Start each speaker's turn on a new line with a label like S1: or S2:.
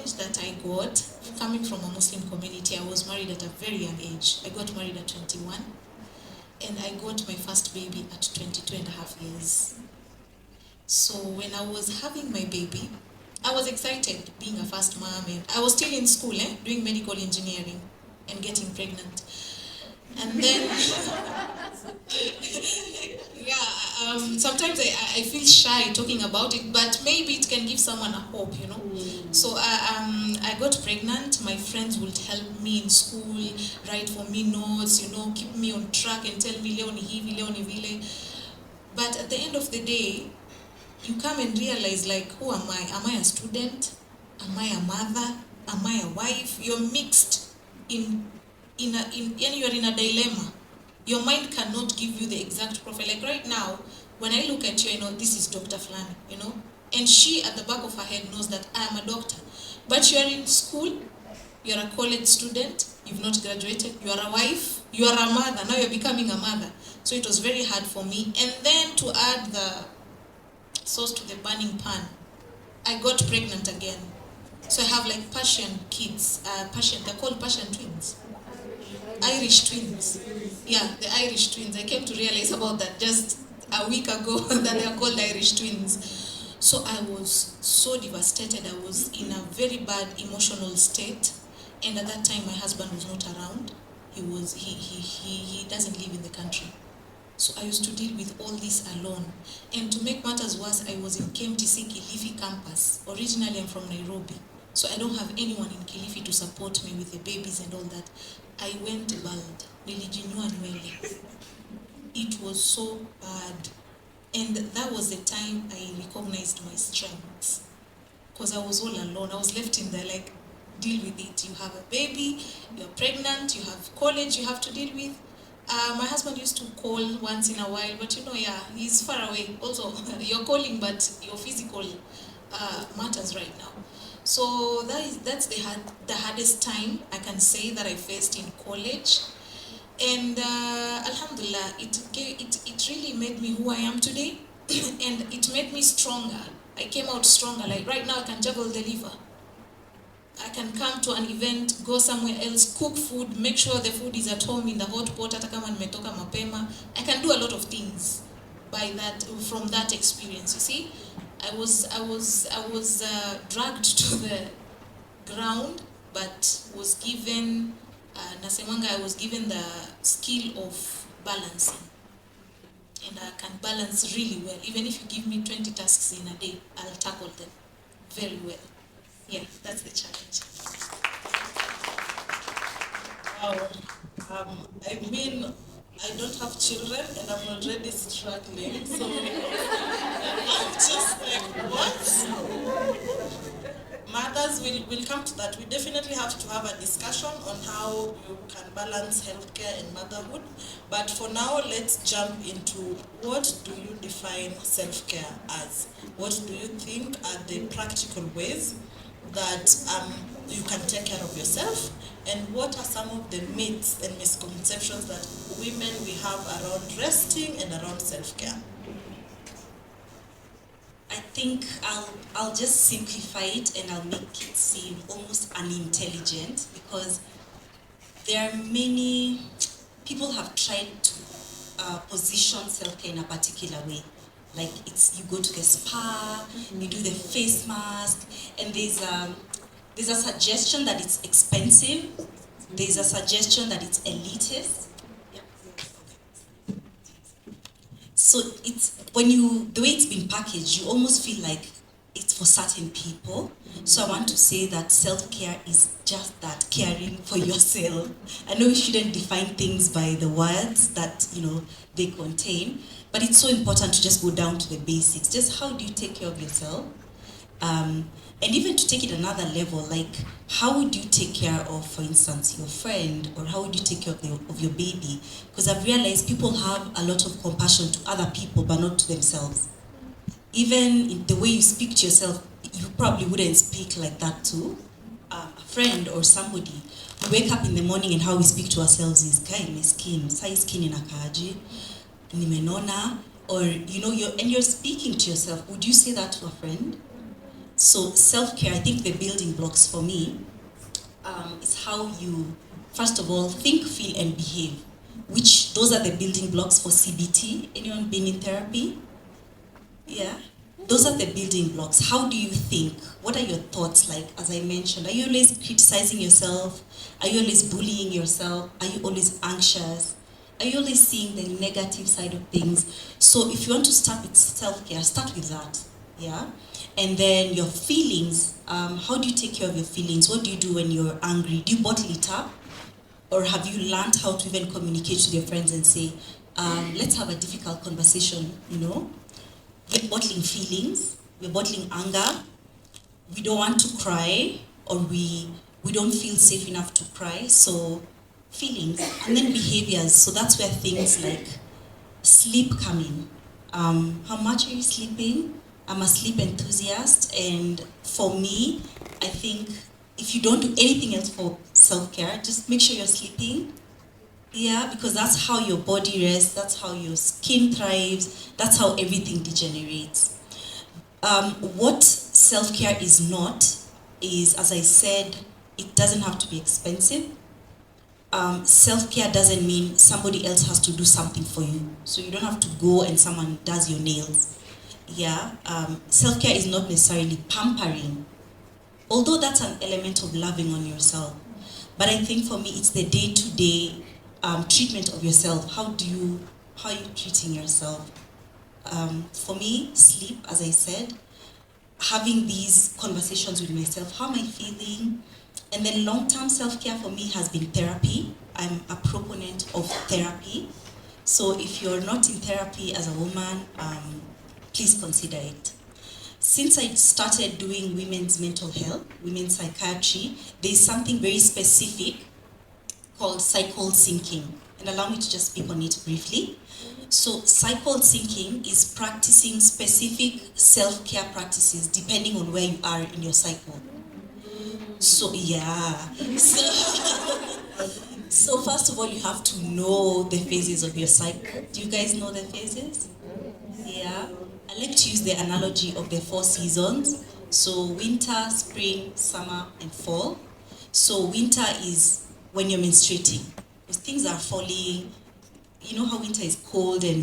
S1: challenge that I got, coming from a Muslim community, I was married at a very young age. I got married at 21, and I got my first baby at 22 and a half years. So when I was having my baby, I was excited being a first mom, and I was still in school, doing medical engineering and getting pregnant. And then, sometimes I feel shy talking about it, but maybe it can give someone a hope, you know. So I got pregnant. My friends would help me in school, write for me notes, you know, keep me on track and tell me leo ni hivi, leo ni vile. But at the end of the day, you come and realize, like, who am I? Am I a student? Am I a mother? Am I a wife? You're mixed you're in a dilemma. Your mind cannot give you the exact profile. Like right now, when I look at you, I know this is Dr. Flani, you know, and she at the back of her head knows that I am a doctor. But you are in school, you're a college student, you've not graduated, you are a wife, you are a mother, now you're becoming a mother. So it was very hard for me. And then to add the sauce to the burning pan, I got pregnant again. So I have like Persian kids, they're called Persian twins. Irish twins. Yeah, the Irish twins. I came to realize about that just a week ago that they are called Irish twins. So I was so devastated. I was in a very bad emotional state. And at that time, my husband was not around. He doesn't live in the country. So I used to deal with all this alone. And to make matters worse, I was in KMTC Kilifi campus. Originally, I'm from Nairobi. So I don't have anyone in Kilifi to support me with the babies and all that. I went bald. Nilijinyua nywele. It was so bad. And that was the time I recognized my strengths. Because I was all alone. I was left in there like, deal with it. You have a baby, you're pregnant, you have college you have to deal with. My husband used to call once in a while, but you know, yeah, he's far away. Also, you're calling, but your physical matters right now. So that's the hardest time I can say that I faced in college. And alhamdulillah, it really made me who I am today. And it made me stronger. I came out stronger. Like right now I can juggle the liver. I can come to an event, go somewhere else, cook food, make sure the food is at home in the hot pot, hata kama nimetoka mapema. I can do a lot of things from that experience, you see. I was dragged to the ground, but was given, nasemanga, I was given the skill of balancing. And I can balance really well. Even if you give me 20 tasks in a day, I'll tackle them very well. Yeah, that's the challenge.
S2: Wow. I mean, I don't have children and I'm already struggling, so I'm just like, what? Mothers, will come to that. We definitely have to have a discussion on how you can balance healthcare and motherhood. But for now, let's jump into what do you define self-care as? What do you think are the practical ways that you can take care of yourself, and what are some of the myths and misconceptions that women we have around resting and around self-care?
S3: I think I'll just simplify it and I'll make it seem almost unintelligent, because there are many people have tried to position self-care in a particular way. Like you go to the spa, you do the face mask, and there's a suggestion that it's expensive. There's a suggestion that it's elitist. So it's the way it's been packaged, you almost feel like it's for certain people. So I want to say that self-care is just that, caring for yourself. I know we shouldn't define things by the words that they contain, but it's so important to just go down to the basics. Just how do you take care of yourself? And even to take it another level, like how would you take care of, for instance, your friend, or how would you take care of your baby? Because I've realized people have a lot of compassion to other people, but not to themselves. Even in the way you speak to yourself, you probably wouldn't speak like that to a friend or somebody. We wake up in the morning and how we speak to ourselves is, "Kai, my skin, sai skin inakaaje, nimenona," or you're speaking to yourself. Would you say that to a friend? So self-care, I think the building blocks for me is how you, first of all, think, feel, and behave. Which those are the building blocks for CBT. Anyone been in therapy? Yeah. Those are the building blocks. How do you think? What are your thoughts like? As I mentioned, are you always criticizing yourself? Are you always bullying yourself? Are you always anxious? Are you always seeing the negative side of things? So if you want to start with self-care, start with that. Yeah. And then your feelings. How do you take care of your feelings? What do you do when you're angry? Do you bottle it up? Or have you learned how to even communicate with your friends and say, let's have a difficult conversation, you know? We're bottling feelings, we're bottling anger, we don't want to cry, or we don't feel safe enough to cry, so feelings. And then behaviors, so that's where things like sleep come in. How much are you sleeping? I'm a sleep enthusiast, and for me, I think if you don't do anything else for self-care, just make sure you're sleeping. Yeah, because that's how your body rests, that's how your skin thrives, that's how everything degenerates. What self-care is not is, as I said, it doesn't have to be expensive. Self-care doesn't mean somebody else has to do something for you. So you don't have to go and someone does your nails. Yeah, self-care is not necessarily pampering, although that's an element of loving on yourself. But I think for me, it's the day-to-day treatment of yourself. How are you treating yourself? For me, sleep, as I said, having these conversations with myself, how am I feeling? And then long-term self-care for me has been therapy. I'm a proponent of therapy. So if you're not in therapy as a woman, please consider it. Since I started doing women's mental health, women's psychiatry, there's something very specific called cycle syncing. And allow me to just speak on it briefly. So cycle syncing is practicing specific self-care practices depending on where you are in your cycle. So yeah. So first of all, you have to know the phases of your cycle. Do you guys know the phases? Yeah. I like to use the analogy of the 4 seasons. So winter, spring, summer, and fall. So winter is when you're menstruating. Because things are falling. You know how winter is cold and